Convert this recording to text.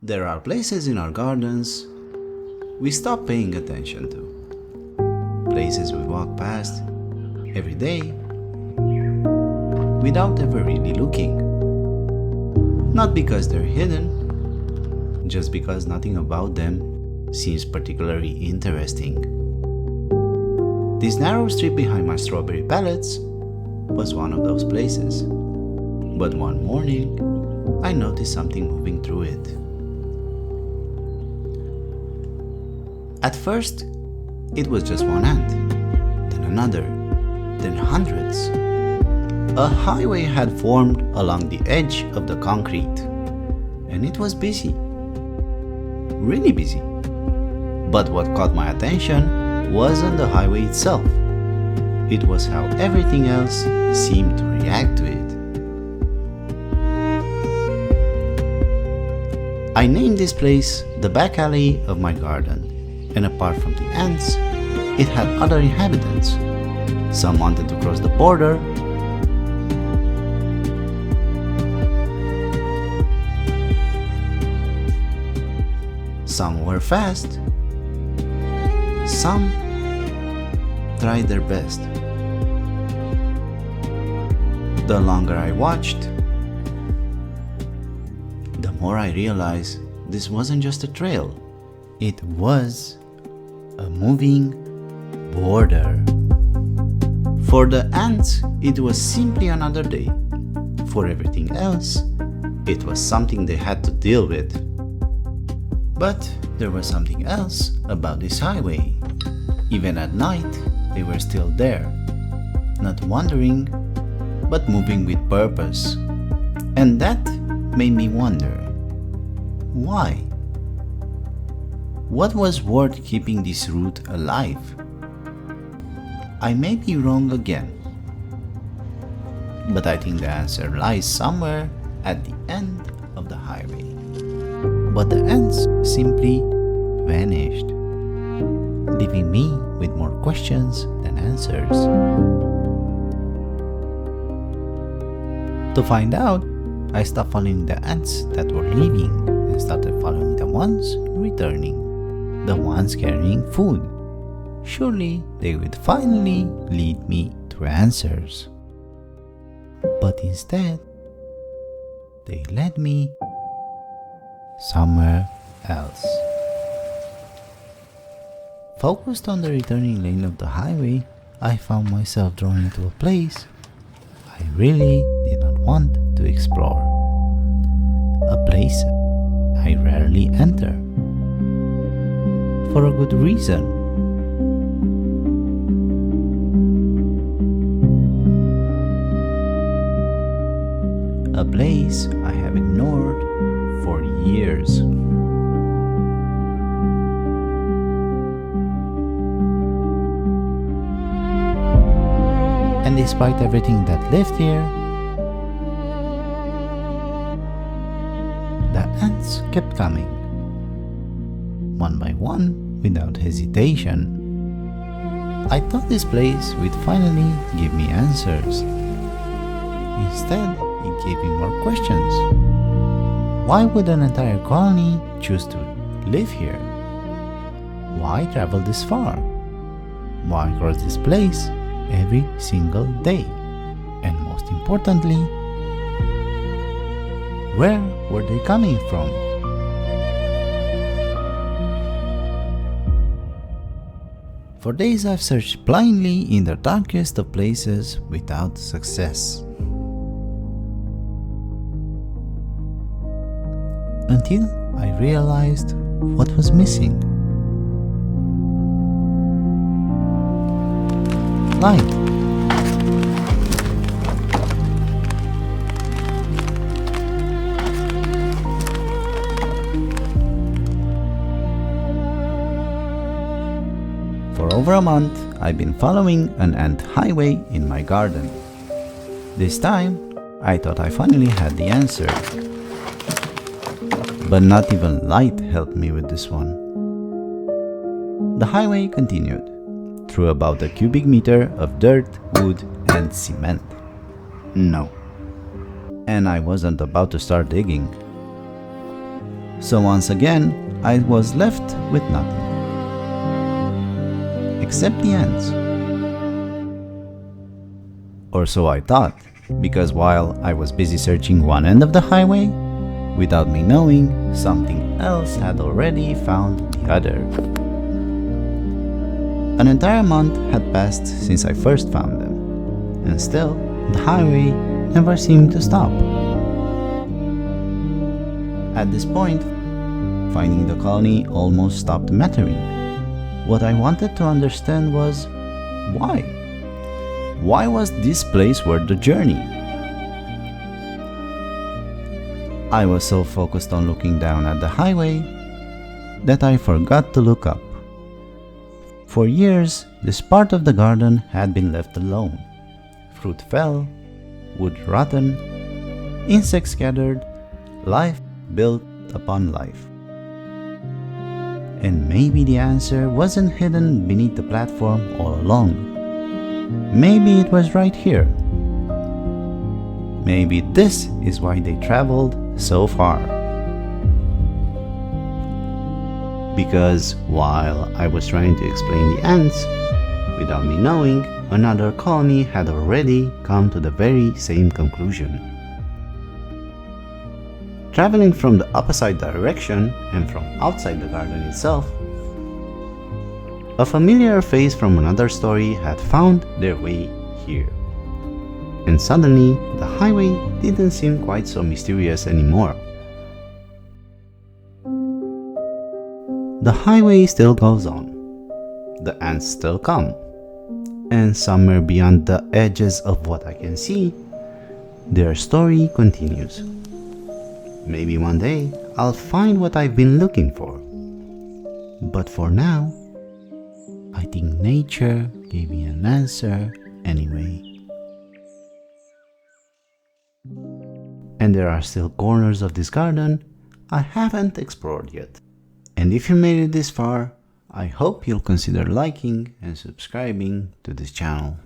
There are places in our gardens we stop paying attention to. Places we walk past every day without ever really looking. Not because they're hidden, just because nothing about them seems particularly interesting. This narrow strip behind my strawberry pallets was one of those places. But one morning, I noticed something moving through it. At first, it was just one ant, then another, then hundreds. A highway had formed along the edge of the concrete, and it was busy. Really busy. But what caught my attention wasn't the highway itself. It was how everything else seemed to react to it. I named this place the back alley of my garden, and apart from the ants, it had other inhabitants. Some wanted to cross the border, some were fast, some tried their best. The longer I watched, the more I realized this wasn't just a trail, it was a moving border. For the ants, it was simply another day. For everything else, it was something they had to deal with. But there was something else about this highway. Even at night, they were still there, not wandering, but moving with purpose. And that made me wonder, why? What was worth keeping this route alive? I may be wrong again, but I think the answer lies somewhere at the end of the highway. But the ants simply vanished, leaving me with more questions than answers. To find out, I stopped following the ants that were leaving and started following the ones returning, the ones carrying food. Surely they would finally lead me to answers. But instead, they led me somewhere else. Focused on the returning lane of the highway, I found myself drawn into a place I really did not want to explore. A place I rarely enter. For a good reason. A place I have ignored for years. And despite everything that lived here, the ants kept coming, one by one, without hesitation. I thought this place would finally give me answers. Instead, it gave me more questions. Why would an entire colony choose to live here? Why travel this far? Why cross this place every single day? And most importantly, where were they coming from? For days I've searched blindly in the darkest of places without success. Until I realized what was missing. Light. For over a month, I've been following an ant highway in my garden. This time, I thought I finally had the answer. But not even light helped me with this one. The highway continued, through about a cubic meter of dirt, wood, and cement. No. And I wasn't about to start digging. So once again, I was left with nothing. Except the ants. Or so I thought, because while I was busy searching one end of the highway, without me knowing, something else had already found the other. An entire month had passed since I first found them, and still, the highway never seemed to stop. At this point, finding the colony almost stopped mattering. What I wanted to understand was, why? Why was this place worth the journey? I was so focused on looking down at the highway that I forgot to look up. For years, this part of the garden had been left alone. Fruit fell, wood rotten, insects gathered, life built upon life. And maybe the answer wasn't hidden beneath the platform all along. Maybe it was right here. Maybe this is why they traveled so far. Because while I was trying to explain the ants, without me knowing, another colony had already come to the very same conclusion. Traveling from the opposite direction and from outside the garden itself, a familiar face from another story had found their way here. And suddenly, the highway didn't seem quite so mysterious anymore. The highway still goes on. The ants still come. And somewhere beyond the edges of what I can see, their story continues. Maybe one day I'll find what I've been looking for. But for now, I think nature gave me an answer anyway. And there are still corners of this garden I haven't explored yet. And if you made it this far, I hope you'll consider liking and subscribing to this channel.